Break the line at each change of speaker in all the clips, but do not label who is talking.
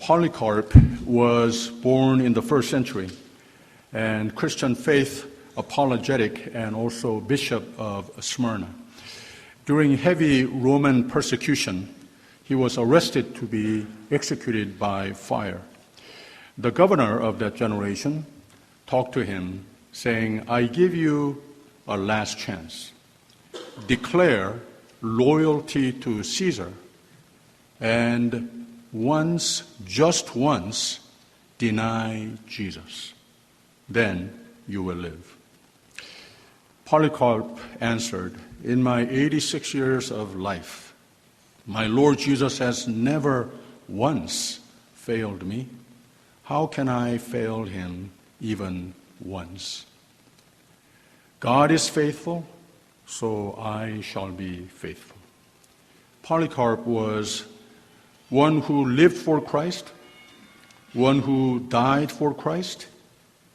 Polycarp was born in the first century and Christian faith apologetic and also bishop of Smyrna. During heavy Roman persecution, he was arrested to be executed by fire. The governor of that generation talked to him, saying, I give you a last chance. Declare loyalty to Caesar, and once, just once, deny Jesus. Then you will live. Polycarp answered, in my 86 years of life, my Lord Jesus has never once failed me. How can I fail him even once? God is faithful, so I shall be faithful. Polycarp was one who lived for Christ, one who died for Christ.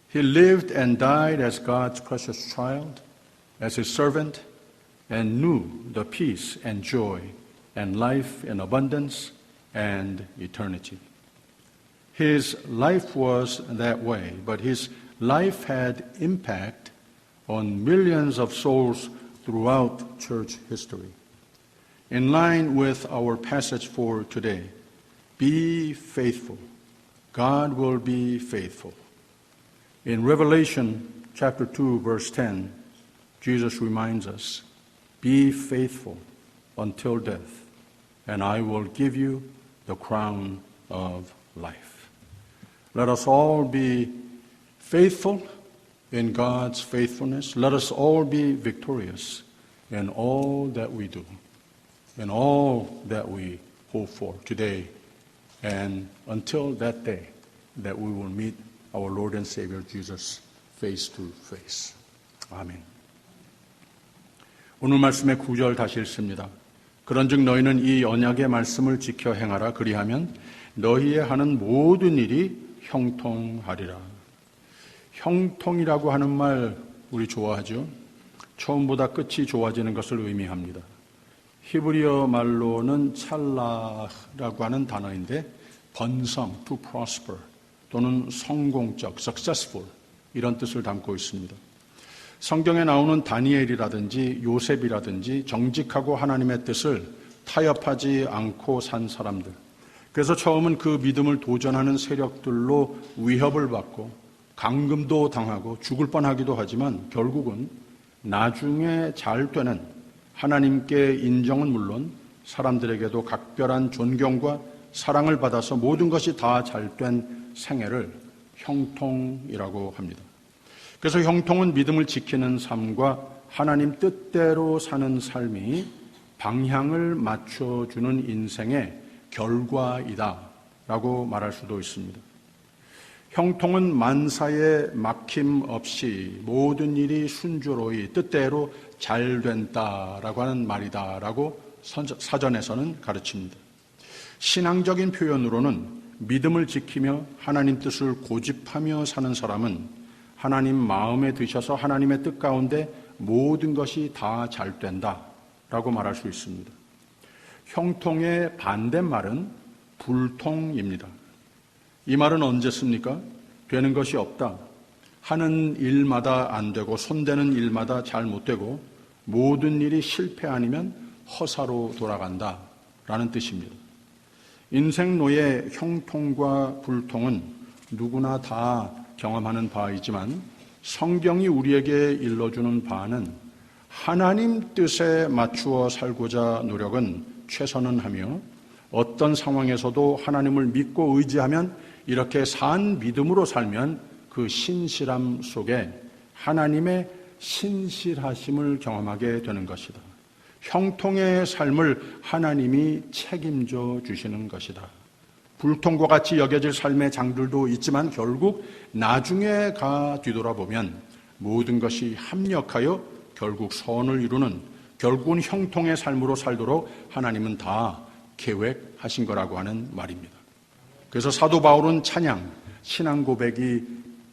He lived and died as God's precious child, as his servant, and knew the peace and joy and life in abundance and eternity. His life was that way, but his life had impact on millions of souls throughout church history. In line with our passage for today, be faithful. God will be faithful. In Revelation chapter 2, verse 10, Jesus reminds us, be faithful until death, and I will give you the crown of life. Let us all be faithful in God's faithfulness. Let us all be victorious in all that we do, in all that we hope for today, and until that day that we will meet our Lord and Savior Jesus face to face. 아멘. 오늘 말씀의 9절 다시 읽습니다. 그런즉 너희는 이 언약의 말씀을 지켜 행하라. 그리하면 너희의 하는 모든 일이 형통하리라. 형통이라고 하는 말 우리 좋아하죠? 처음보다 끝이 좋아지는 것을 의미합니다. 히브리어 말로는 찰라라고 하는 단어인데 번성, to prosper 또는 성공적, successful 이런 뜻을 담고 있습니다. 성경에 나오는 다니엘이라든지 요셉이라든지 정직하고 하나님의 뜻을 타협하지 않고 산 사람들. 그래서 처음은 그 믿음을 도전하는 세력들로 위협을 받고 감금도 당하고 죽을 뻔하기도 하지만 결국은 나중에 잘 되는 하나님께 인정은 물론 사람들에게도 각별한 존경과 사랑을 받아서 모든 것이 다 잘된 생애를 형통이라고 합니다. 그래서 형통은 믿음을 지키는 삶과 하나님 뜻대로 사는 삶이 방향을 맞춰주는 인생의 결과이다라고 말할 수도 있습니다. 형통은 만사에 막힘 없이 모든 일이 순조로이 뜻대로 잘 된다라고 하는 말이다라고 사전에서는 가르칩니다. 신앙적인 표현으로는 믿음을 지키며 하나님 뜻을 고집하며 사는 사람은 하나님 마음에 드셔서 하나님의 뜻 가운데 모든 것이 다 잘 된다라고 말할 수 있습니다. 형통의 반대말은 불통입니다. 이 말은 언제 씁니까? 되는 것이 없다. 하는 일마다 안 되고 손대는 일마다 잘 못 되고 모든 일이 실패 아니면 허사로 돌아간다라는 뜻입니다. 인생로의 형통과 불통은 누구나 다 경험하는 바이지만 성경이 우리에게 일러주는 바는 하나님 뜻에 맞추어 살고자 노력은 최선은 하며 어떤 상황에서도 하나님을 믿고 의지하면 이렇게 산 믿음으로 살면 그 신실함 속에 하나님의 신실하심을 경험하게 되는 것이다. 형통의 삶을 하나님이 책임져 주시는 것이다. 불통과 같이 여겨질 삶의 장들도 있지만 결국 나중에 가 뒤돌아보면 모든 것이 합력하여 결국 선을 이루는 결국은 형통의 삶으로 살도록 하나님은 다 계획하신 거라고 하는 말입니다. 그래서 사도 바울은 찬양, 신앙 고백이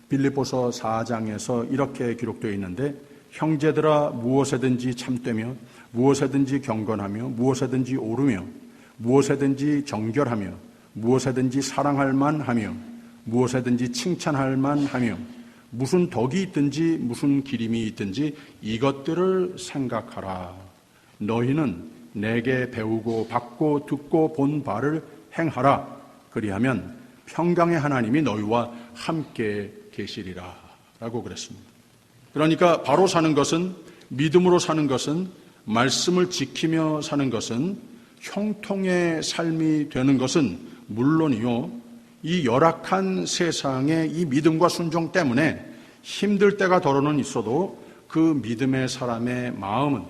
빌립보서 4장에서 이렇게 기록되어 있는데 형제들아 무엇에든지 참되며 무엇에든지 경건하며 무엇에든지 오르며 무엇에든지 정결하며 무엇에든지 사랑할 만하며 무엇에든지 칭찬할 만하며 무슨 덕이 있든지 무슨 기림이 있든지 이것들을 생각하라. 너희는 내게 배우고 받고 듣고 본 바를 행하라. 그리하면 평강의 하나님이 너희와 함께 계시리라 라고 그랬습니다. 그러니까 바로 사는 것은, 믿음으로 사는 것은, 말씀을 지키며 사는 것은, 형통의 삶이 되는 것은 물론이요, 이 열악한 세상의 이 믿음과 순종 때문에 힘들 때가 더러는 있어도 그 믿음의 사람의 마음은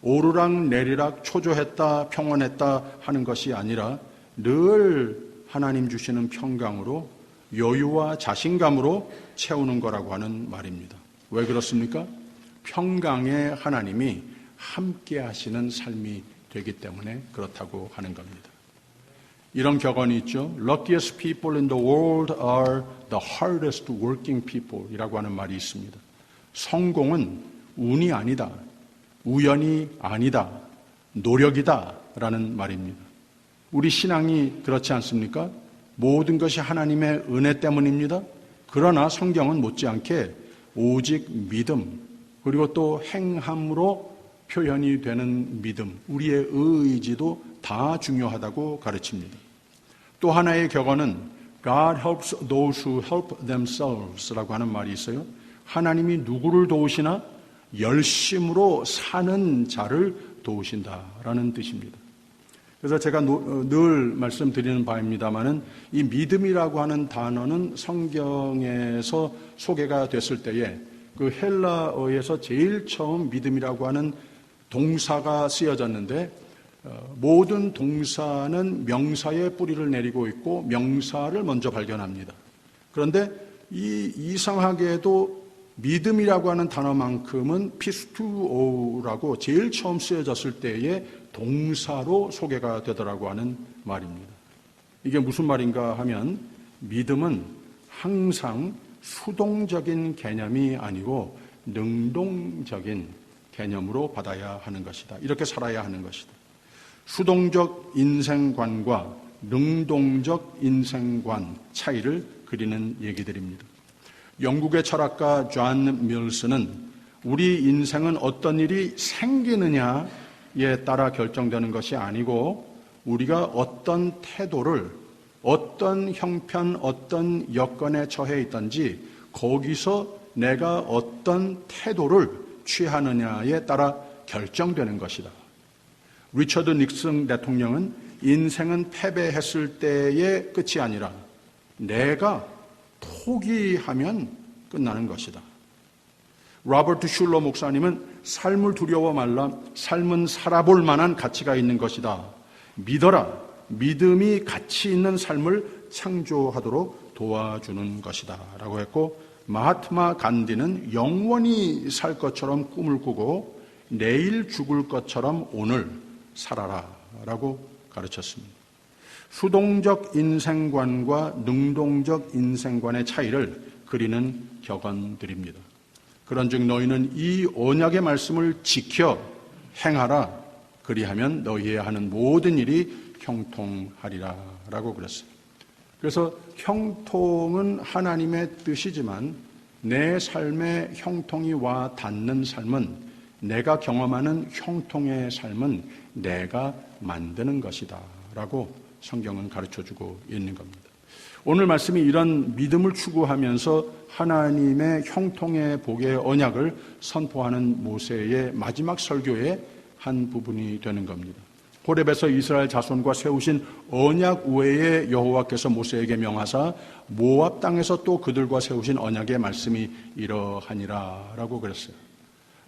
오르락 내리락 초조했다 평온했다 하는 것이 아니라 늘 하나님 주시는 평강으로 여유와 자신감으로 채우는 거라고 하는 말입니다. 왜 그렇습니까? 평강의 하나님이 함께 하시는 삶이 되기 때문에 그렇다고 하는 겁니다. 이런 격언이 있죠. Luckiest people in the world are the hardest working people 이라고 하는 말이 있습니다. 성공은 운이 아니다, 우연이 아니다, 노력이다 라는 말입니다. 우리 신앙이 그렇지 않습니까? 모든 것이 하나님의 은혜 때문입니다. 그러나 성경은 못지않게 오직 믿음, 그리고 또 행함으로 표현이 되는 믿음, 우리의 의지도 다 중요하다고 가르칩니다. 또 하나의 격언은 God helps those who help themselves 라고 하는 말이 있어요. 하나님이 누구를 도우시나? 열심으로 사는 자를 도우신다라는 뜻입니다. 그래서 제가 늘 말씀드리는 바입니다마는 이 믿음이라고 하는 단어는 성경에서 소개가 됐을 때에 그 헬라어에서 제일 처음 믿음이라고 하는 동사가 쓰여졌는데 모든 동사는 명사의 뿌리를 내리고 있고 명사를 먼저 발견합니다. 그런데 이상하게도 믿음이라고 하는 단어만큼은 피스투오라고 제일 처음 쓰여졌을 때에 동사로 소개가 되더라고 하는 말입니다. 이게 무슨 말인가 하면 믿음은 항상 수동적인 개념이 아니고 능동적인 개념으로 받아야 하는 것이다. 이렇게 살아야 하는 것이다. 수동적 인생관과 능동적 인생관 차이를 그리는 얘기들입니다. 영국의 철학가 존 밀스는 우리 인생은 어떤 일이 생기느냐에 따라 결정되는 것이 아니고 우리가 어떤 태도를 어떤 형편, 어떤 여건에 처해 있든지 거기서 내가 어떤 태도를 취하느냐에 따라 결정되는 것이다. 리처드 닉슨 대통령은 인생은 패배했을 때의 끝이 아니라 내가 포기하면 끝나는 것이다. 로버트 슐러 목사님은 삶을 두려워 말라. 삶은 살아볼 만한 가치가 있는 것이다. 믿어라. 믿음이 가치 있는 삶을 창조하도록 도와주는 것이다. 라고 했고, 마하트마 간디는 영원히 살 것처럼 꿈을 꾸고 내일 죽을 것처럼 오늘 살아라. 라고 가르쳤습니다. 수동적 인생관과 능동적 인생관의 차이를 그리는 격언들입니다. 그런즉 너희는 이 언약의 말씀을 지켜 행하라. 그리하면 너희의 하는 모든 일이 형통하리라 라고 그랬어요. 그래서 형통은 하나님의 뜻이지만 내 삶에 형통이 와 닿는 삶은, 내가 경험하는 형통의 삶은 내가 만드는 것이다 라고 성경은 가르쳐주고 있는 겁니다. 오늘 말씀이 이런 믿음을 추구하면서 하나님의 형통의 복의 언약을 선포하는 모세의 마지막 설교의 한 부분이 되는 겁니다. 호렙에서 이스라엘 자손과 세우신 언약 외에 여호와께서 모세에게 명하사 모압 땅에서 또 그들과 세우신 언약의 말씀이 이러하니라 라고 그랬어요.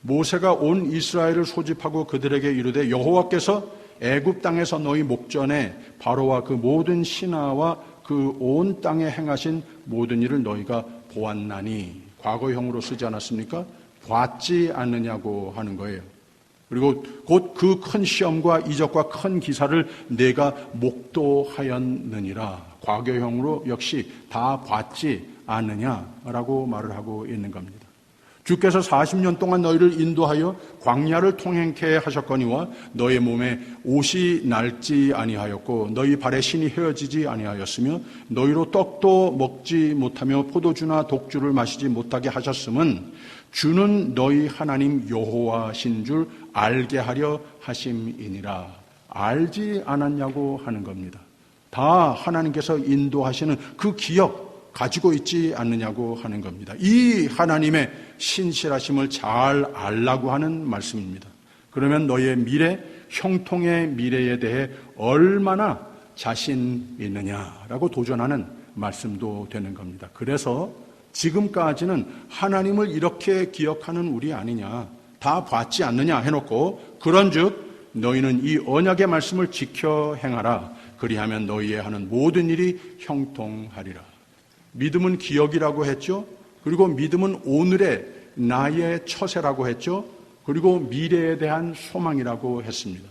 모세가 온 이스라엘을 소집하고 그들에게 이르되 여호와께서 애굽 땅에서 너희 목전에 바로와 그 모든 신하와 그 온 땅에 행하신 모든 일을 너희가 보았나니, 과거형으로 쓰지 않았습니까? 봤지 않느냐고 하는 거예요. 그리고 곧 그 큰 시험과 이적과 큰 기사를 내가 목도하였느니라. 과거형으로 역시 다 봤지 않느냐라고 말을 하고 있는 겁니다. 주께서 40년 동안 너희를 인도하여 광야를 통행케 하셨거니와 너희 몸에 옷이 낡지 아니하였고 너희 발에 신이 헤어지지 아니하였으며 너희로 떡도 먹지 못하며 포도주나 독주를 마시지 못하게 하셨음은 주는 너희 하나님 여호와신 줄 알게 하려 하심이니라. 알지 않았냐고 하는 겁니다. 다 하나님께서 인도하시는 그 기억 가지고 있지 않느냐고 하는 겁니다. 이 하나님의 신실하심을 잘 알라고 하는 말씀입니다. 그러면 너의 미래, 형통의 미래에 대해 얼마나 자신 있느냐라고 도전하는 말씀도 되는 겁니다. 그래서 지금까지는 하나님을 이렇게 기억하는 우리 아니냐, 다 봤지 않느냐 해놓고 그런즉 너희는 이 언약의 말씀을 지켜 행하라. 그리하면 너희의 하는 모든 일이 형통하리라. 믿음은 기억이라고 했죠. 그리고 믿음은 오늘의 나의 처세라고 했죠. 그리고 미래에 대한 소망이라고 했습니다.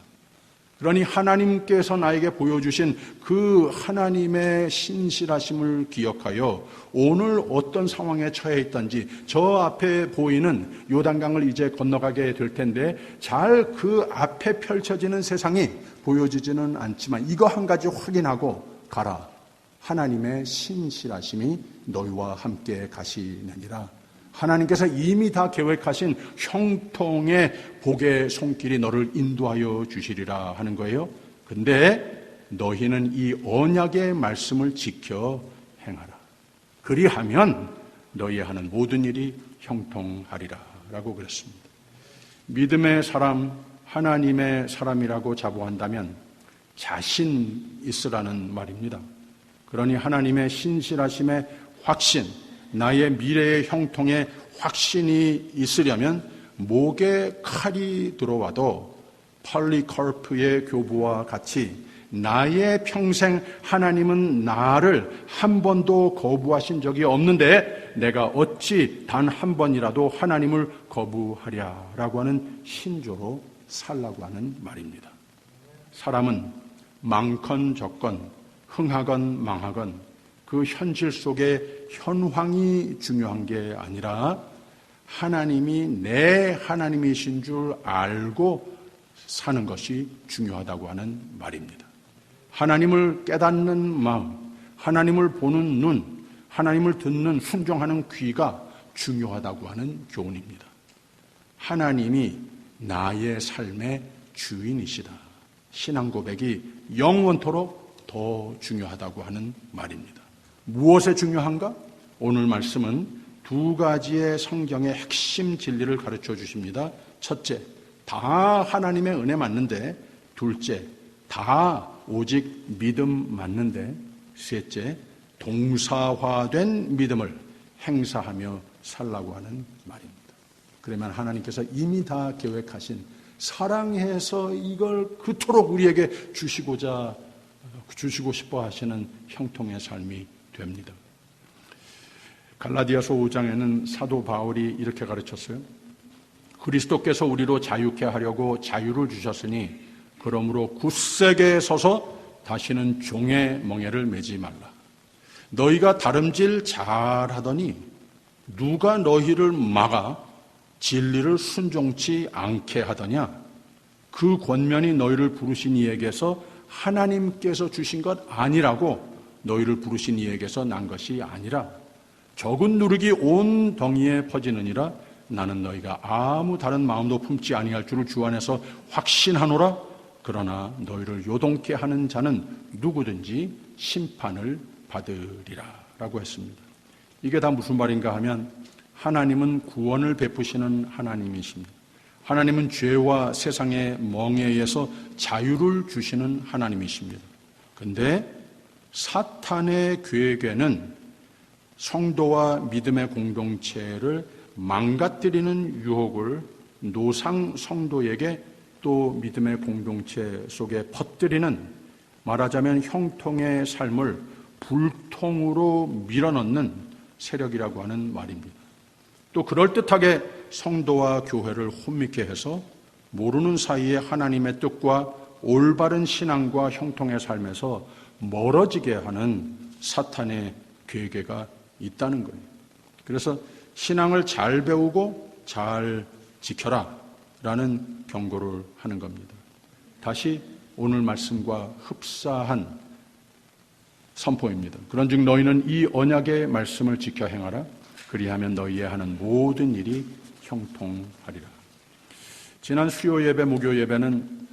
그러니 하나님께서 나에게 보여주신 그 하나님의 신실하심을 기억하여 오늘 어떤 상황에 처해 있던지 저 앞에 보이는 요단강을 이제 건너가게 될 텐데 잘 그 앞에 펼쳐지는 세상이 보여지지는 않지만 이거 한 가지 확인하고 가라. 하나님의 신실하심이 너희와 함께 가시느니라. 하나님께서 이미 다 계획하신 형통의 복의 손길이 너를 인도하여 주시리라 하는 거예요. 근데 너희는 이 언약의 말씀을 지켜 행하라. 그리하면 너희 하는 모든 일이 형통하리라 라고 그랬습니다. 믿음의 사람, 하나님의 사람이라고 자부한다면 자신 있으라는 말입니다. 그러니 하나님의 신실하심의 확신, 나의 미래의 형통에 확신이 있으려면 목에 칼이 들어와도 폴리카르프의 교부와 같이 나의 평생 하나님은 나를 한 번도 거부하신 적이 없는데 내가 어찌 단 한 번이라도 하나님을 거부하랴라고 하는 신조로 살라고 하는 말입니다. 사람은 많건 적건 흥하건 망하건 그 현실 속에 현황이 중요한 게 아니라 하나님이 내 하나님이신 줄 알고 사는 것이 중요하다고 하는 말입니다. 하나님을 깨닫는 마음, 하나님을 보는 눈, 하나님을 듣는 순종하는 귀가 중요하다고 하는 교훈입니다. 하나님이 나의 삶의 주인이시다. 신앙 고백이 영원토록 더 중요하다고 하는 말입니다. 무엇에 중요한가? 오늘 말씀은 두 가지의 성경의 핵심 진리를 가르쳐 주십니다. 첫째, 다 하나님의 은혜 맞는데, 둘째, 다 오직 믿음 맞는데, 셋째, 동사화된 믿음을 행사하며 살라고 하는 말입니다. 그러면 하나님께서 이미 다 계획하신 사랑해서 이걸 그토록 우리에게 주시고 싶어 하시는 형통의 삶이 됩니다. 갈라디아서 5장에는 사도 바울이 이렇게 가르쳤어요. 그리스도께서 우리로 자유케 하려고 자유를 주셨으니 그러므로 굳세게 서서 다시는 종의 멍에를 매지 말라. 너희가 다름질 잘하더니 누가 너희를 막아 진리를 순종치 않게 하더냐? 그 권면이 너희를 부르신 이에게서 하나님께서 주신 것 아니라고 너희를 부르신 이에게서 난 것이 아니라 적은 누룩이 온 덩이에 퍼지느니라. 나는 너희가 아무 다른 마음도 품지 아니할 줄을 주 안에서 확신하노라. 그러나 너희를 요동케 하는 자는 누구든지 심판을 받으리라 라고 했습니다. 이게 다 무슨 말인가 하면 하나님은 구원을 베푸시는 하나님이십니다. 하나님은 죄와 세상의 멍에에서 자유를 주시는 하나님이십니다. 그런데 사탄의 계획에는 성도와 믿음의 공동체를 망가뜨리는 유혹을 노상 성도에게 또 믿음의 공동체 속에 퍼뜨리는, 말하자면 형통의 삶을 불통으로 밀어넣는 세력이라고 하는 말입니다. 또 그럴듯하게 성도와 교회를 혼미케 해서 모르는 사이에 하나님의 뜻과 올바른 신앙과 형통의 삶에서 멀어지게 하는 사탄의 계계가 있다는 거예요. 그래서 신앙을 잘 배우고 잘 지켜라 라는 경고를 하는 겁니다. 다시 오늘 말씀과 흡사한 선포입니다. 그런즉 너희는 이 언약의 말씀을 지켜 행하라. 그리하면 너희의 하는 모든 일이 형통하리라. 지난 수요 예배, 목요 예배는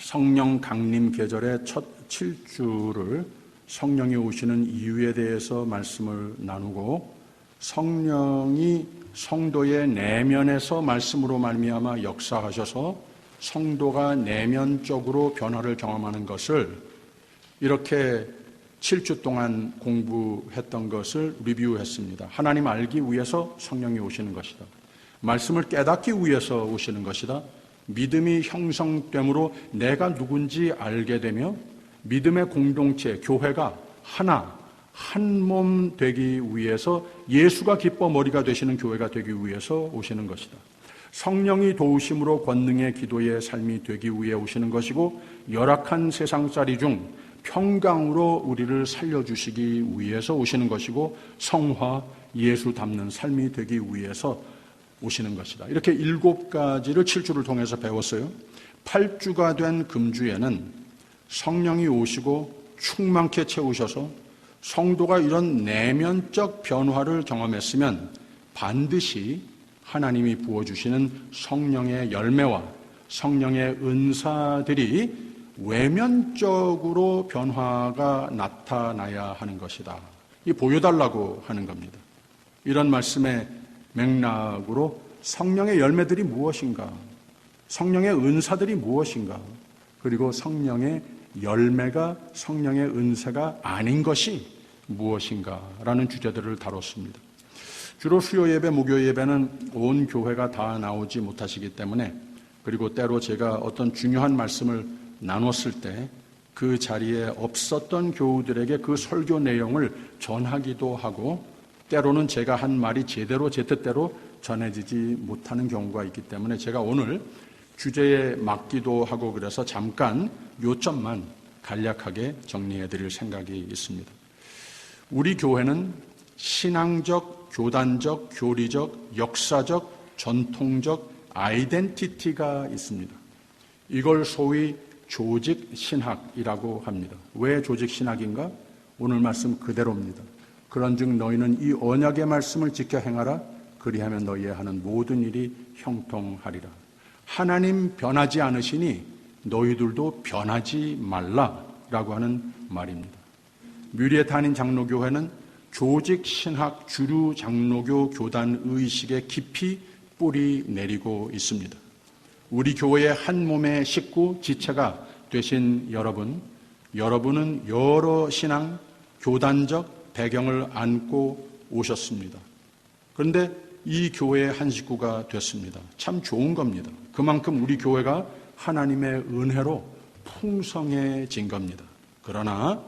성령 강림 계절의 첫 7주를 성령이 오시는 이유에 대해서 말씀을 나누고, 성령이 성도의 내면에서 말씀으로 말미암아 역사하셔서 성도가 내면적으로 변화를 경험하는 것을 이렇게 7주 동안 공부했던 것을 리뷰했습니다. 하나님 알기 위해서 성령이 오시는 것이다. 말씀을 깨닫기 위해서 오시는 것이다. 믿음이 형성됨으로 내가 누군지 알게 되며 믿음의 공동체, 교회가 하나, 한 몸 되기 위해서, 예수가 기뻐 머리가 되시는 교회가 되기 위해서 오시는 것이다. 성령이 도우심으로 권능의 기도의 삶이 되기 위해 오시는 것이고, 열악한 세상살이 중 평강으로 우리를 살려주시기 위해서 오시는 것이고, 성화, 예수 닮는 삶이 되기 위해서 오시는 것이다. 이렇게 7가지를 7주를 통해서 배웠어요. 8주가 된 금주에는 성령이 오시고 충만케 채우셔서 성도가 이런 내면적 변화를 경험했으면 반드시 하나님이 부어주시는 성령의 열매와 성령의 은사들이 외면적으로 변화가 나타나야 하는 것이다. 이 보여달라고 하는 겁니다. 이런 말씀의 맥락으로 성령의 열매들이 무엇인가, 성령의 은사들이 무엇인가, 그리고 성령의 열매가 성령의 은사가 아닌 것이 무엇인가라는 주제들을 다뤘습니다. 주로 수요 예배, 목요 예배는 온 교회가 다 나오지 못하시기 때문에, 그리고 때로 제가 어떤 중요한 말씀을 나눴을 때 그 자리에 없었던 교우들에게 그 설교 내용을 전하기도 하고, 때로는 제가 한 말이 제대로 제 뜻대로 전해지지 못하는 경우가 있기 때문에 제가 오늘 주제에 맞기도 하고 그래서 잠깐 요점만 간략하게 정리해 드릴 생각이 있습니다. 우리 교회는 신앙적, 교단적, 교리적, 역사적, 전통적 아이덴티티가 있습니다. 이걸 소위 조직 신학이라고 합니다. 왜 조직 신학인가? 오늘 말씀 그대로입니다. 그런즉 너희는 이 언약의 말씀을 지켜 행하라. 그리하면 너희의 하는 모든 일이 형통하리라. 하나님 변하지 않으시니 너희들도 변하지 말라라고 하는 말입니다. 뮤리에 탄인 장로교회는 조직 신학 주류 장로교 교단 의식에 깊이 뿌리 내리고 있습니다. 우리 교회의 한 몸의 식구, 지체가 되신 여러분은 여러 신앙, 교단적 배경을 안고 오셨습니다. 그런데 이 교회의 한 식구가 됐습니다. 참 좋은 겁니다. 그만큼 우리 교회가 하나님의 은혜로 풍성해진 겁니다. 그러나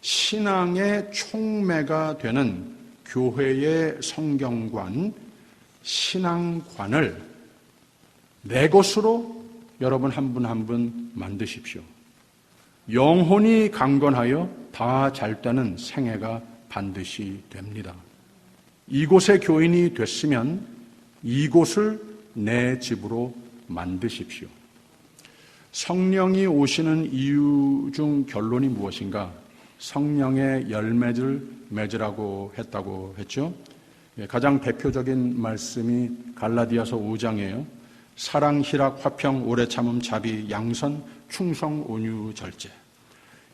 신앙의 촉매가 되는 교회의 성경관, 신앙관을 내 것으로 여러분 한 분 한 분 만드십시오. 영혼이 강건하여 다 잘 되는 생애가 반드시 됩니다. 이곳의 교인이 됐으면 이곳을 내 집으로 만드십시오. 성령이 오시는 이유 중 결론이 무엇인가? 성령의 열매를 맺으라고 했다고 했죠. 가장 대표적인 말씀이 갈라디아서 5장이에요. 사랑, 희락, 화평, 오래 참음, 자비, 양선, 충성, 온유, 절제.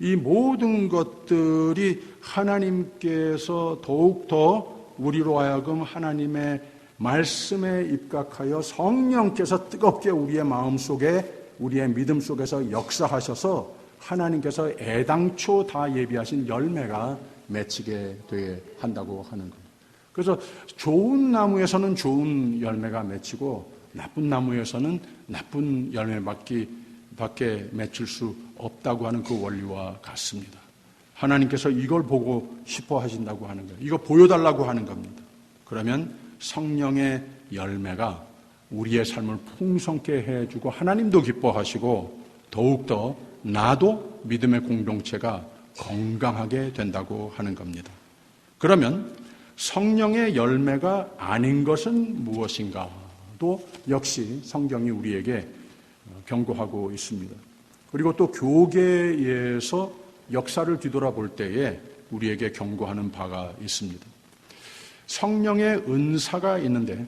이 모든 것들이 하나님께서 더욱더 우리로 하여금 하나님의 말씀에 입각하여 성령께서 뜨겁게 우리의 마음속에, 우리의 믿음 속에서 역사하셔서 하나님께서 애당초 다 예비하신 열매가 맺히게 되게 한다고 하는 거예요. 그래서 좋은 나무에서는 좋은 열매가 맺히고 나쁜 나무에서는 나쁜 열매밖에 맺힐 수 없다고 하는 그 원리와 같습니다. 하나님께서 이걸 보고 싶어 하신다고 하는 거예요. 이거 보여달라고 하는 겁니다. 그러면 성령의 열매가 우리의 삶을 풍성케 해주고 하나님도 기뻐하시고 더욱더 나도 믿음의 공동체가 건강하게 된다고 하는 겁니다. 그러면 성령의 열매가 아닌 것은 무엇인가도 역시 성경이 우리에게 경고하고 있습니다. 그리고 또 교계에서 역사를 뒤돌아볼 때에 우리에게 경고하는 바가 있습니다. 성령의 은사가 있는데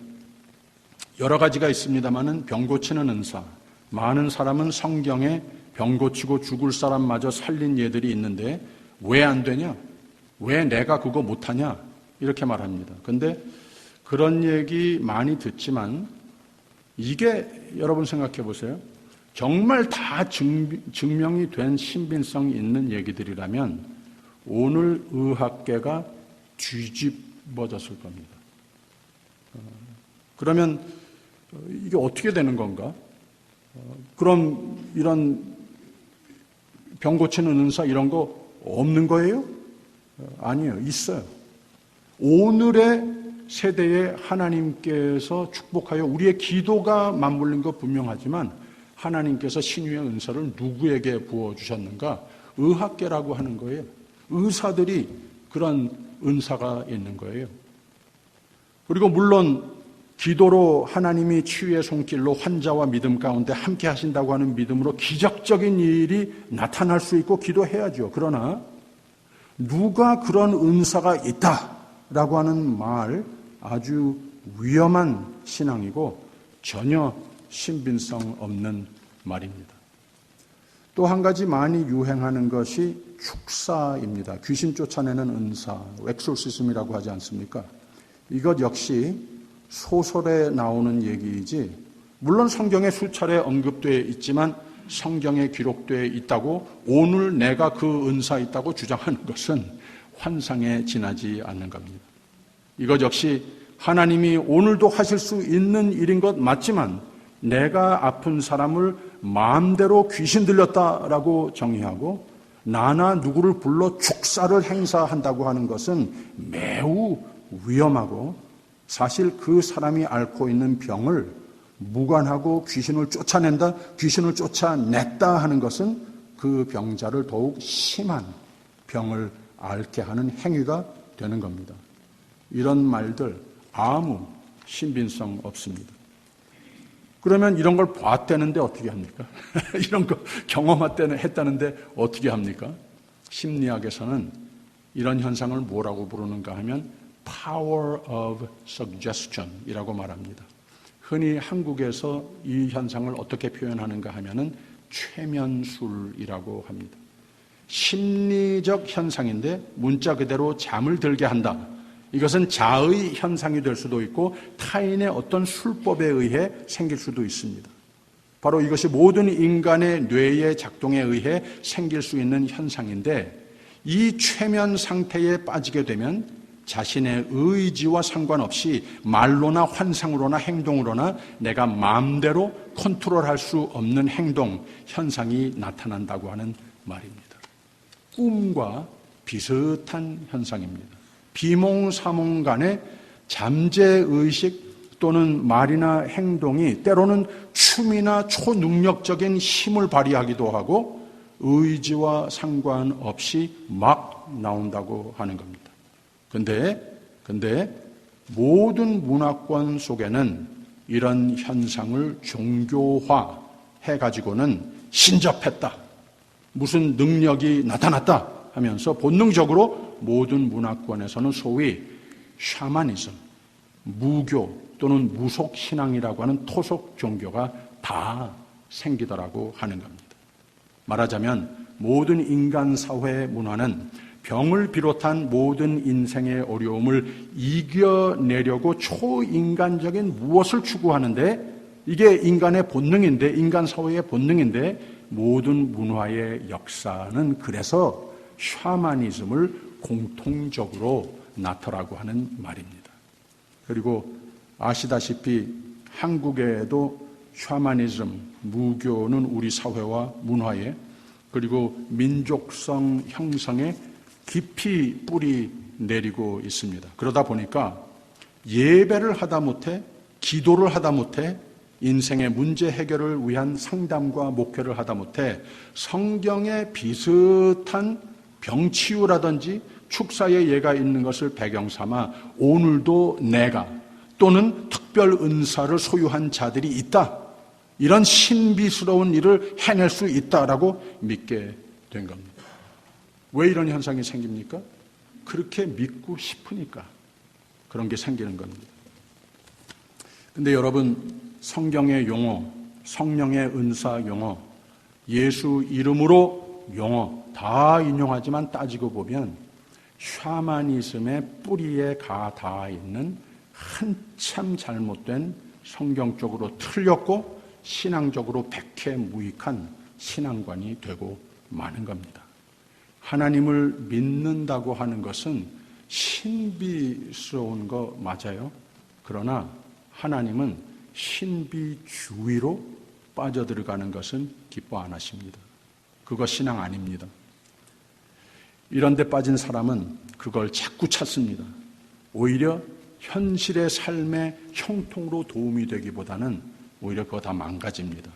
여러 가지가 있습니다마는 병 고치는 은사, 많은 사람은 성경에 병 고치고 죽을 사람마저 살린 예들이 있는데 왜 안 되냐? 왜 내가 그거 못하냐? 이렇게 말합니다. 그런데 그런 얘기 많이 듣지만 이게 여러분 생각해 보세요. 정말 다 증명이 된 신빙성 있는 얘기들이라면 오늘 의학계가 뒤집어졌을 겁니다. 그러면 이게 어떻게 되는 건가? 그럼 이런 병 고치는 은사 이런 거 없는 거예요? 아니에요. 있어요. 오늘의 세대에 하나님께서 축복하여 우리의 기도가 맞물린 거 분명하지만 하나님께서 신유의 은사를 누구에게 부어주셨는가? 의학계라고 하는 거예요. 의사들이 그런 은사가 있는 거예요. 그리고 물론 기도로 하나님이 치유의 손길로 환자와 믿음 가운데 함께 하신다고 하는 믿음으로 기적적인 일이 나타날 수 있고 기도해야죠. 그러나 누가 그런 은사가 있다라고 하는 말 아주 위험한 신앙이고 전혀 신빙성 없는 말입니다. 또 한 가지 많이 유행하는 것이 축사입니다. 귀신 쫓아내는 은사, 엑소시즘이라고 하지 않습니까? 이것 역시 소설에 나오는 얘기이지 물론 성경에 수차례 언급되어 있지만 성경에 기록되어 있다고 오늘 내가 그 은사 있다고 주장하는 것은 환상에 지나지 않는 겁니다. 이것 역시 하나님이 오늘도 하실 수 있는 일인 것 맞지만 내가 아픈 사람을 마음대로 귀신 들렸다라고 정의하고 나나 누구를 불러 축사를 행사한다고 하는 것은 매우 위험하고 사실 그 사람이 앓고 있는 병을 무관하고 귀신을 쫓아낸다, 귀신을 쫓아냈다 하는 것은 그 병자를 더욱 심한 병을 앓게 하는 행위가 되는 겁니다. 이런 말들 아무 신빙성 없습니다. 그러면 이런 걸 봤다는데 어떻게 합니까? 이런 거 경험했다는데 어떻게 합니까? 심리학에서는 이런 현상을 뭐라고 부르는가 하면 Power of Suggestion 이라고 말합니다. 흔히 한국에서 이 현상을 어떻게 표현하는가 하면은 최면술이라고 합니다. 심리적 현상인데 문자 그대로 잠을 들게 한다. 이것은 자의 현상이 될 수도 있고 타인의 어떤 술법에 의해 생길 수도 있습니다. 바로 이것이 모든 인간의 뇌의 작동에 의해 생길 수 있는 현상인데 이 최면 상태에 빠지게 되면 자신의 의지와 상관없이 말로나 환상으로나 행동으로나 내가 마음대로 컨트롤할 수 없는 행동, 현상이 나타난다고 하는 말입니다. 꿈과 비슷한 현상입니다. 비몽사몽 간의 잠재의식 또는 말이나 행동이 때로는 춤이나 초능력적인 힘을 발휘하기도 하고 의지와 상관없이 막 나온다고 하는 겁니다. 근데 모든 문화권 속에는 이런 현상을 종교화해가지고는 신접했다. 무슨 능력이 나타났다 하면서 본능적으로 모든 문화권에서는 소위 샤머니즘, 무교 또는 무속신앙이라고 하는 토속 종교가 다 생기더라고 하는 겁니다. 말하자면 모든 인간 사회의 문화는 병을 비롯한 모든 인생의 어려움을 이겨내려고 초인간적인 무엇을 추구하는데 이게 인간의 본능인데 인간 사회의 본능인데 모든 문화의 역사는 그래서 샤머니즘을 공통적으로 나타라고 하는 말입니다. 그리고 아시다시피 한국에도 샤머니즘, 무교는 우리 사회와 문화에 그리고 민족성 형성에 깊이 뿌리 내리고 있습니다. 그러다 보니까 예배를 하다 못해 기도를 하다 못해 인생의 문제 해결을 위한 상담과 목회를 하다 못해 성경에 비슷한 병치유라든지 축사에 얘가 있는 것을 배경 삼아 오늘도 내가 또는 특별 은사를 소유한 자들이 있다. 이런 신비스러운 일을 해낼 수 있다라고 믿게 된 겁니다. 왜 이런 현상이 생깁니까? 그렇게 믿고 싶으니까 그런 게 생기는 겁니다. 근데 여러분, 성경의 용어, 성령의 은사 용어, 예수 이름으로 용어 다 인용하지만 따지고 보면 샤머니즘의 뿌리에 닿아 있는 한참 잘못된 성경적으로 틀렸고 신앙적으로 백해무익한 신앙관이 되고 마는 겁니다. 하나님을 믿는다고 하는 것은 신비스러운 거 맞아요. 그러나 하나님은 신비주의로 빠져들어가는 것은 기뻐 안 하십니다. 그거 신앙 아닙니다. 이런 데 빠진 사람은 그걸 자꾸 찾습니다. 오히려 현실의 삶의 형통으로 도움이 되기보다는 오히려 그거 다 망가집니다.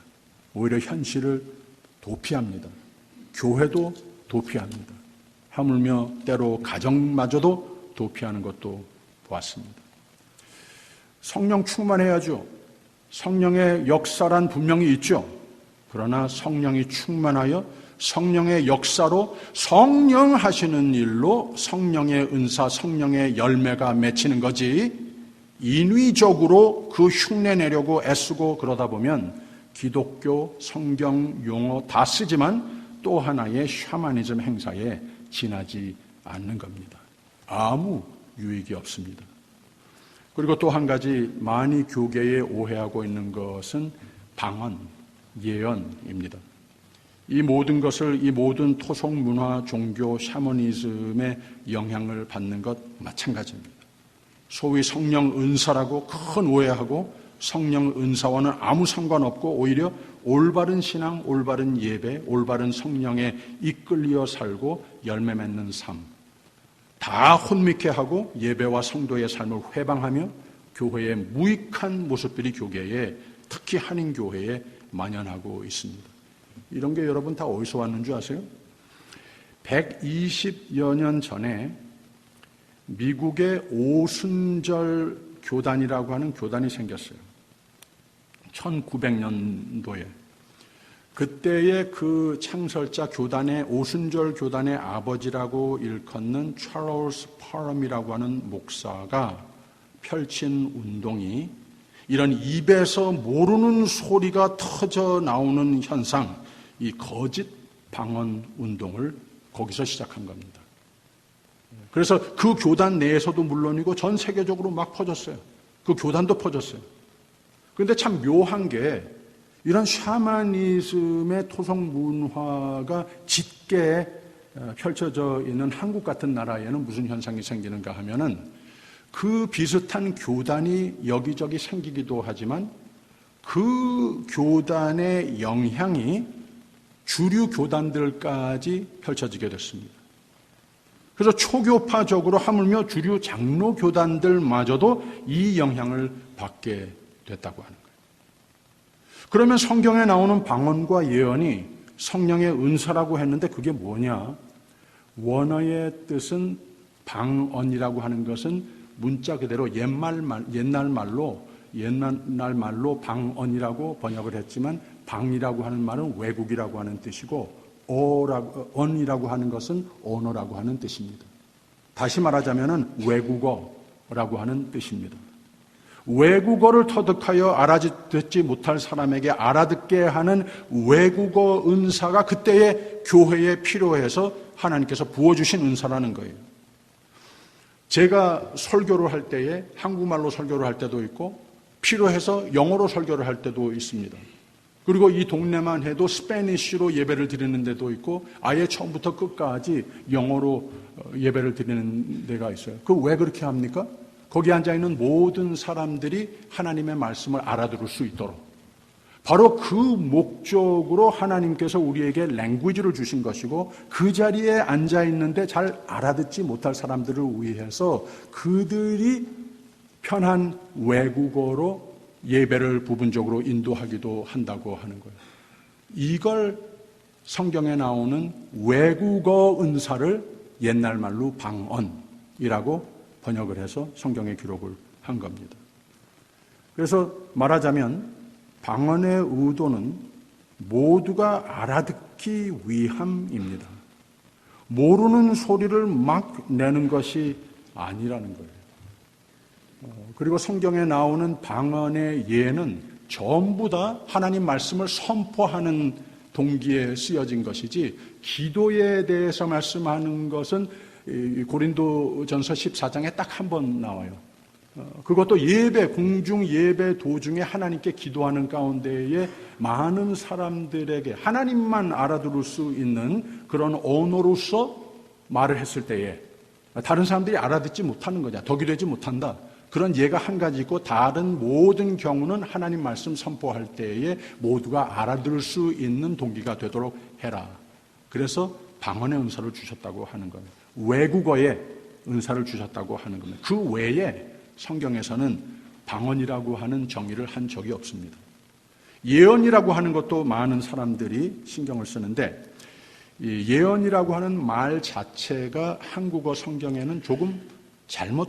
오히려 현실을 도피합니다. 교회도 도피합니다. 하물며 때로 가정마저도 도피하는 것도 보았습니다. 성령 충만해야죠. 성령의 역사란 분명히 있죠. 그러나 성령이 충만하여 성령의 역사로 성령 하시는 일로 성령의 은사, 성령의 열매가 맺히는 거지, 인위적으로 그 흉내 내려고 애쓰고 그러다 보면 기독교 성경 용어 다 쓰지만 또 하나의 샤머니즘 행사에 지나지 않는 겁니다. 아무 유익이 없습니다. 그리고 또 한 가지 많이 교계에 오해하고 있는 것은 방언, 예언입니다. 이 모든 것을 이 모든 토속 문화, 종교, 샤머니즘의 영향을 받는 것 마찬가지입니다. 소위 성령 은사라고 큰 오해하고 성령 은사와는 아무 상관없고 오히려 올바른 신앙, 올바른 예배, 올바른 성령에 이끌려 살고 열매 맺는 삶 다 혼미케 하고 예배와 성도의 삶을 회방하며 교회의 무익한 모습들이 교계에, 특히 한인교회에 만연하고 있습니다. 이런 게 여러분 다 어디서 왔는 줄 아세요? 120여 년 전에 미국의 오순절 교단이라고 하는 교단이 생겼어요. 1900년도에. 그때의 그 창설자 교단의, 오순절 교단의 아버지라고 일컫는 찰스 파럼이라고 하는 목사가 펼친 운동이 이런 입에서 모르는 소리가 터져 나오는 현상, 이 거짓 방언 운동을 거기서 시작한 겁니다. 그래서 그 교단 내에서도 물론이고 전 세계적으로 막 퍼졌어요. 그 교단도 퍼졌어요. 그런데 참 묘한 게 이런 샤머니즘의 토속 문화가 짙게 펼쳐져 있는 한국 같은 나라에는 무슨 현상이 생기는가 하면은 그 비슷한 교단이 여기저기 생기기도 하지만 그 교단의 영향이 주류 교단들까지 펼쳐지게 됐습니다. 그래서 초교파적으로 하물며 주류 장로 교단들마저도 이 영향을 받게 됐다고 하는 거예요. 그러면 성경에 나오는 방언과 예언이 성령의 은사라고 했는데 그게 뭐냐? 원어의 뜻은 방언이라고 하는 것은 문자 그대로 옛날 말로 방언이라고 번역을 했지만 방이라고 하는 말은 외국이라고 하는 뜻이고 언이라고 하는 것은 언어라고 하는 뜻입니다. 다시 말하자면 외국어라고 하는 뜻입니다. 외국어를 터득하여 알아듣지 못할 사람에게 알아듣게 하는 외국어 은사가 그때의 교회에 필요해서 하나님께서 부어주신 은사라는 거예요. 제가 설교를 할 때에 한국말로 설교를 할 때도 있고 필요해서 영어로 설교를 할 때도 있습니다. 그리고 이 동네만 해도 스페니쉬로 예배를 드리는 데도 있고 아예 처음부터 끝까지 영어로 예배를 드리는 데가 있어요. 그 왜 그렇게 합니까? 거기 앉아있는 모든 사람들이 하나님의 말씀을 알아들을 수 있도록. 바로 그 목적으로 하나님께서 우리에게 랭귀지를 주신 것이고 그 자리에 앉아있는데 잘 알아듣지 못할 사람들을 위해서 그들이 편한 외국어로 예배를 부분적으로 인도하기도 한다고 하는 거예요. 이걸 성경에 나오는 외국어 은사를 옛날 말로 방언이라고 번역을 해서 성경에 기록을 한 겁니다. 그래서 말하자면 방언의 의도는 모두가 알아듣기 위함입니다. 모르는 소리를 막 내는 것이 아니라는 거예요. 그리고 성경에 나오는 방언의 예는 전부 다 하나님 말씀을 선포하는 동기에 쓰여진 것이지 기도에 대해서 말씀하는 것은 고린도전서 14장에 딱 한 번 나와요. 그것도 예배, 공중 예배 도중에 하나님께 기도하는 가운데에 많은 사람들에게 하나님만 알아들을 수 있는 그런 언어로서 말을 했을 때에 다른 사람들이 알아듣지 못하는 거냐, 덕이 되지 못한다. 그런 예가 한 가지 있고 다른 모든 경우는 하나님 말씀 선포할 때에 모두가 알아들을 수 있는 동기가 되도록 해라. 그래서 방언의 은사를 주셨다고 하는 거예요. 외국어의 은사를 주셨다고 하는 겁니다. 그 외에 성경에서는 방언이라고 하는 정의를 한 적이 없습니다. 예언이라고 하는 것도 많은 사람들이 신경을 쓰는데 예언이라고 하는 말 자체가 한국어 성경에는 조금 잘못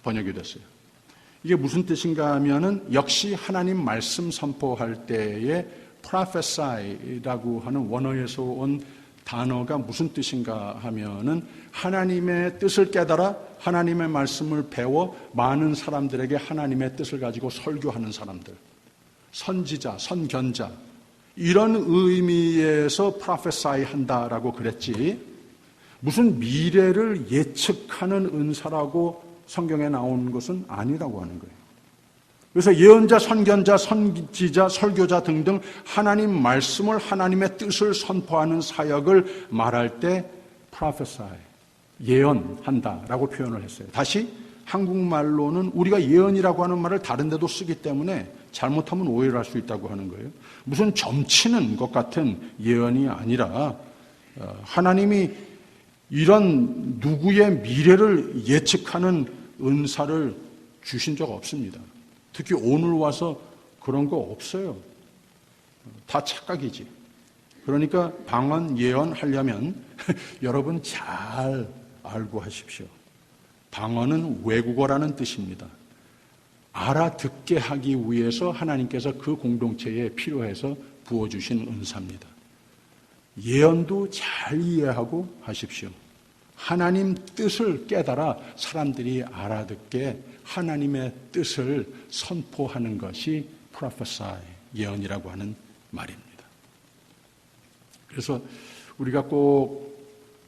번역이 됐어요. 이게 무슨 뜻인가 하면은 역시 하나님 말씀 선포할 때에 prophesy라고 하는 원어에서 온 단어가 무슨 뜻인가 하면은 하나님의 뜻을 깨달아 하나님의 말씀을 배워 많은 사람들에게 하나님의 뜻을 가지고 설교하는 사람들, 선지자, 선견자, 이런 의미에서 prophesy 한다라고 그랬지 무슨 미래를 예측하는 은사라고 성경에 나오는 것은 아니라고 하는 거예요. 그래서 예언자, 선견자, 선지자, 설교자 등등 하나님 말씀을 하나님의 뜻을 선포하는 사역을 말할 때 prophesy, 예언한다라고 표현을 했어요. 다시 한국말로는 우리가 예언이라고 하는 말을 다른 데도 쓰기 때문에 잘못하면 오해를 할 수 있다고 하는 거예요. 무슨 점치는 것 같은 예언이 아니라 하나님이 이런 누구의 미래를 예측하는 은사를 주신 적 없습니다. 특히 오늘 와서 그런 거 없어요. 다 착각이지. 그러니까 방언 예언하려면 여러분 잘 알고 하십시오. 방언은 외국어라는 뜻입니다. 알아듣게 하기 위해서 하나님께서 그 공동체에 필요해서 부어주신 은사입니다. 예언도 잘 이해하고 하십시오. 하나님 뜻을 깨달아 사람들이 알아듣게 하나님의 뜻을 선포하는 것이 prophesy, 예언이라고 하는 말입니다. 그래서 우리가 꼭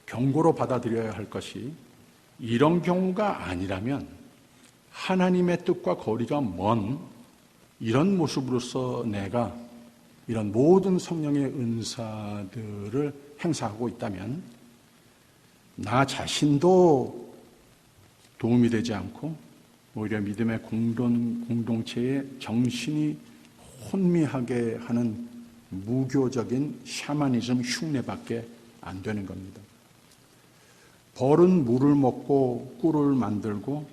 경고로 받아들여야 할 것이 이런 경우가 아니라면 하나님의 뜻과 거리가 먼 이런 모습으로서 내가 이런 모든 성령의 은사들을 행사하고 있다면 나 자신도 도움이 되지 않고 오히려 믿음의 공동체의 정신이 혼미하게 하는 무교적인 샤머니즘 흉내밖에 안 되는 겁니다. 벌은 물을 먹고 꿀을 만들고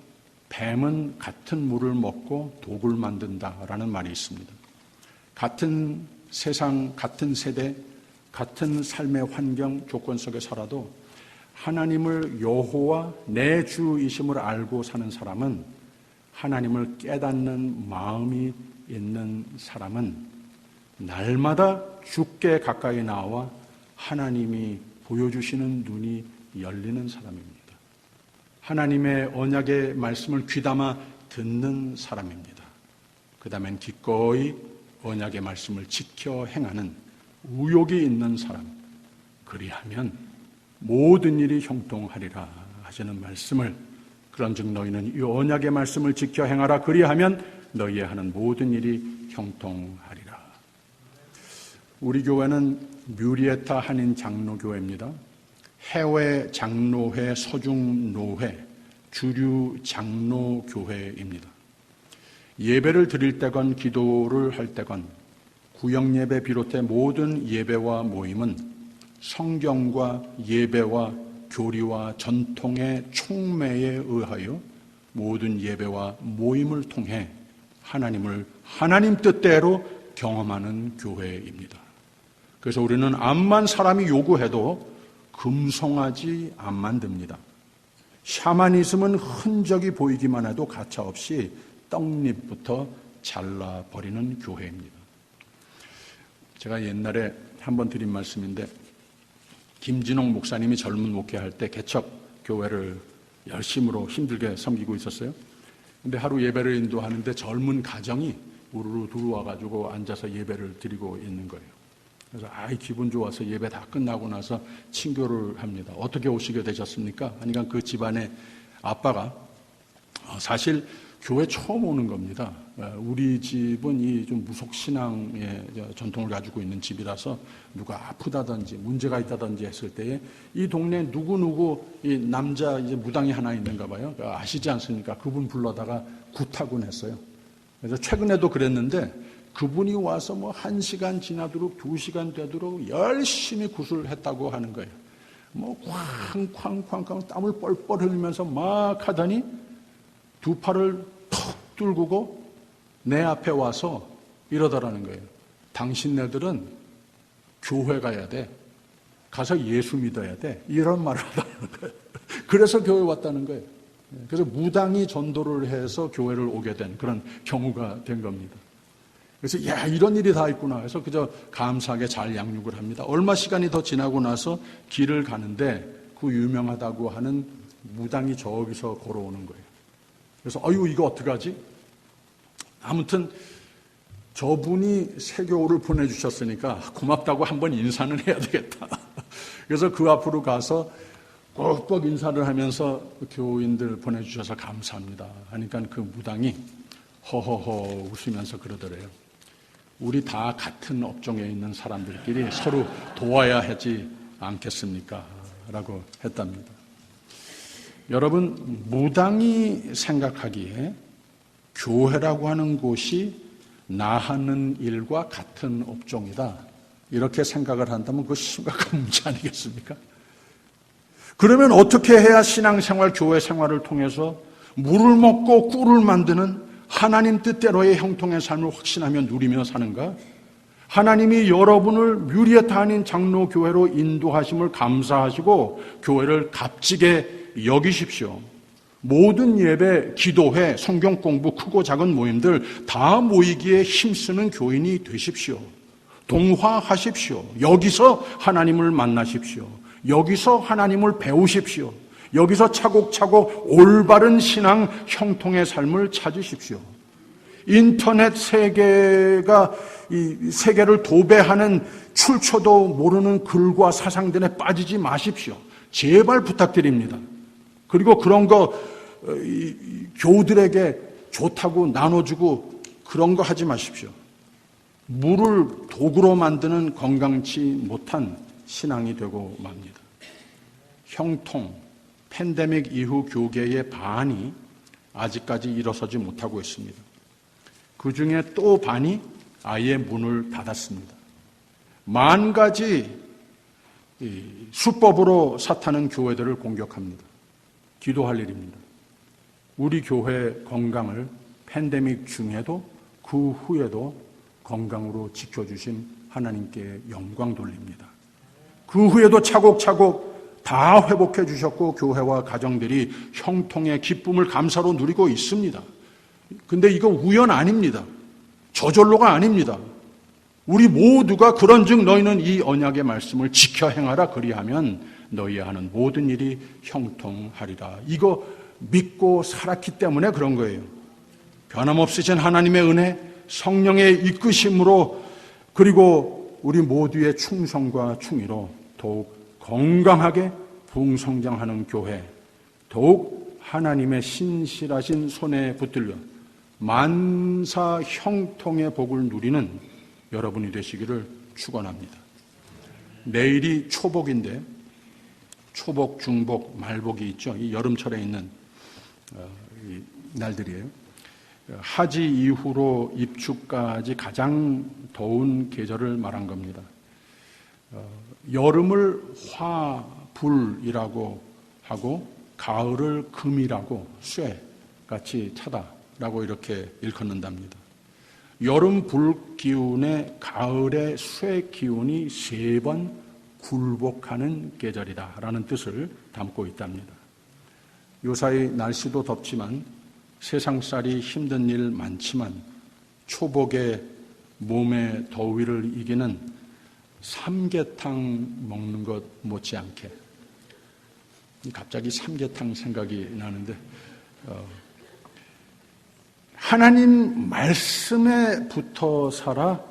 뱀은 같은 물을 먹고 독을 만든다라는 말이 있습니다. 같은 세상, 같은 세대, 같은 삶의 환경 조건 속에 살아도 하나님을 여호와 내 주이심을 알고 사는 사람은, 하나님을 깨닫는 마음이 있는 사람은 날마다 주께 가까이 나와 하나님이 보여주시는 눈이 열리는 사람입니다. 하나님의 언약의 말씀을 귀담아 듣는 사람입니다. 그 다음엔 기꺼이 언약의 말씀을 지켜 행하는 의욕이 있는 사람, 그리하면 모든 일이 형통하리라 하시는 말씀을, 그런즉 너희는 이 언약의 말씀을 지켜 행하라, 그리하면 너희의 하는 모든 일이 형통하리라. 우리 교회는 뮤리에타 한인 장로교회입니다. 해외 장로회, 서중노회, 주류 장로교회입니다. 예배를 드릴 때건 기도를 할 때건 구역예배 비롯해 모든 예배와 모임은 성경과 예배와 교리와 전통의 촉매에 의하여 모든 예배와 모임을 통해 하나님을 하나님 뜻대로 경험하는 교회입니다. 그래서 우리는 암만 사람이 요구해도 금송아지 안 만듭니다. 샤머니즘은 흔적이 보이기만 해도 가차없이 떡잎부터 잘라버리는 교회입니다. 제가 옛날에 한번 드린 말씀인데, 김진홍 목사님이 젊은 목회할 때 개척 교회를 열심으로 힘들게 섬기고 있었어요. 근데 하루 예배를 인도하는데 젊은 가정이 우르르 들어와가지고 앉아서 예배를 드리고 있는 거예요. 그래서 기분 좋아서 예배 다 끝나고 나서 친교를 합니다. 어떻게 오시게 되셨습니까? 하니까 그 집안의 아빠가 사실 교회 처음 오는 겁니다. 우리 집은 이 좀 무속신앙의 전통을 가지고 있는 집이라서 누가 아프다든지 문제가 있다든지 했을 때에 이 동네 누구누구 이 남자 이제 무당이 하나 있는가 봐요. 아시지 않습니까? 그분 불러다가 굿하곤 했어요. 그래서 최근에도 그랬는데 그분이 와서 뭐 1시간 지나도록 2시간 되도록 열심히 굿을 했다고 하는 거예요. 뭐 쾅쾅쾅쾅 땀을 뻘뻘 흘리면서 막 하더니 두 팔을 턱 뚫고 내 앞에 와서 이러더라는 거예요. 당신네들은 교회 가야 돼. 가서 예수 믿어야 돼. 이런 말을 하다는 거예요. 그래서 교회 왔다는 거예요. 그래서 무당이 전도를 해서 교회를 오게 된 그런 경우가 된 겁니다. 그래서 이런 일이 다 있구나 해서 그저 감사하게 잘 양육을 합니다. 얼마 시간이 더 지나고 나서 길을 가는데 그 유명하다고 하는 무당이 저기서 걸어오는 거예요. 그래서 이거 어떡하지? 아무튼 저분이 세교를 보내주셨으니까 고맙다고 한번 인사는 해야 되겠다. 그래서 그 앞으로 가서 꼭꼭 인사를 하면서 교인들 보내주셔서 감사합니다 하니까 그 무당이 허허허 웃으면서 그러더래요. 우리 다 같은 업종에 있는 사람들끼리 서로 도와야 하지 않겠습니까? 라고 했답니다. 여러분, 무당이 생각하기에 교회라고 하는 곳이 나 하는 일과 같은 업종이다. 이렇게 생각을 한다면 그거 심각한 문제 아니겠습니까? 그러면 어떻게 해야 신앙생활, 교회 생활을 통해서 물을 먹고 꿀을 만드는 하나님 뜻대로의 형통의 삶을 확신하며 누리며 사는가? 하나님이 여러분을 뮤리에타 아닌 장로교회로 인도하심을 감사하시고 교회를 값지게 여기십시오. 모든 예배, 기도회, 성경 공부, 크고 작은 모임들 다 모이기에 힘쓰는 교인이 되십시오. 동화하십시오. 여기서 하나님을 만나십시오. 여기서 하나님을 배우십시오. 여기서 차곡차곡 올바른 신앙 형통의 삶을 찾으십시오. 인터넷 세계가 이 세계를 도배하는 출처도 모르는 글과 사상들에 빠지지 마십시오. 제발 부탁드립니다. 그리고 그런 거 교우들에게 좋다고 나눠주고 그런 거 하지 마십시오. 물을 도구로 만드는 건강치 못한 신앙이 되고 맙니다. 형통, 팬데믹 이후 교계의 반이 아직까지 일어서지 못하고 있습니다. 그 중에 또 반이 아예 문을 닫았습니다. 10,000가지 수법으로 사탄은 교회들을 공격합니다. 기도할 일입니다. 우리 교회 건강을 팬데믹 중에도 그 후에도 건강으로 지켜주신 하나님께 영광 돌립니다. 그 후에도 차곡차곡 다 회복해 주셨고 교회와 가정들이 형통의 기쁨을 감사로 누리고 있습니다. 근데 이거 우연 아닙니다. 저절로가 아닙니다. 우리 모두가 그런즉 너희는 이 언약의 말씀을 지켜 행하라 그리하면 너희 하는 모든 일이 형통하리라. 이거 믿고 살았기 때문에 그런 거예요. 변함없으신 하나님의 은혜, 성령의 이끄심으로 그리고 우리 모두의 충성과 충의로 더욱 건강하게 부흥성장하는 교회, 더욱 하나님의 신실하신 손에 붙들려 만사 형통의 복을 누리는 여러분이 되시기를 축원합니다. 내일이 초복인데 초복, 중복, 말복이 있죠. 이 여름철에 있는 이 날들이에요. 하지 이후로 입추까지 가장 더운 계절을 말한 겁니다. 여름을 화불이라고 하고 가을을 금이라고 쇠같이 차다라고 이렇게 일컫는답니다. 여름 불 기운에 가을의 쇠 기운이 3번 굴복하는 계절이다라는 뜻을 담고 있답니다. 요사이 날씨도 덥지만 세상살이 힘든 일 많지만 초복에 몸의 더위를 이기는 삼계탕 먹는 것 못지않게, 갑자기 삼계탕 생각이 나는데, 하나님 말씀에 붙어 살아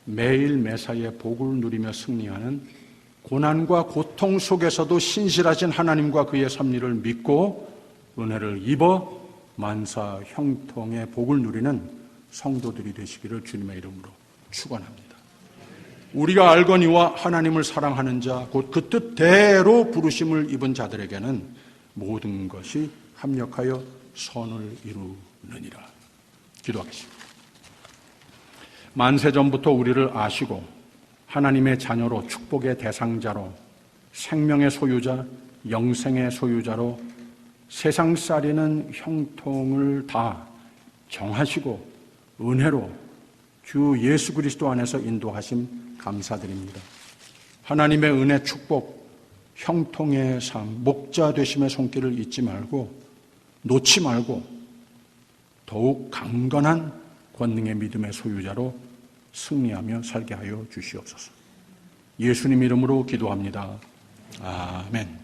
매일 매사에 복을 누리며 승리하는, 고난과 고통 속에서도 신실하신 하나님과 그의 섭리를 믿고 은혜를 입어 만사 형통의 복을 누리는 성도들이 되시기를 주님의 이름으로 축원합니다. 우리가 알거니와 하나님을 사랑하는 자, 곧 그 뜻대로 부르심을 입은 자들에게는 모든 것이 합력하여 선을 이루느니라. 기도하겠습니다. 만세전부터 우리를 아시고 하나님의 자녀로, 축복의 대상자로, 생명의 소유자, 영생의 소유자로 세상살이는 형통을 다 정하시고 은혜로 주 예수 그리스도 안에서 인도하심 감사드립니다. 하나님의 은혜, 축복, 형통의 삶, 목자 되심의 손길을 잊지 말고 놓지 말고 더욱 강건한 권능의 믿음의 소유자로 승리하며 살게 하여 주시옵소서. 예수님 이름으로 기도합니다. 아멘.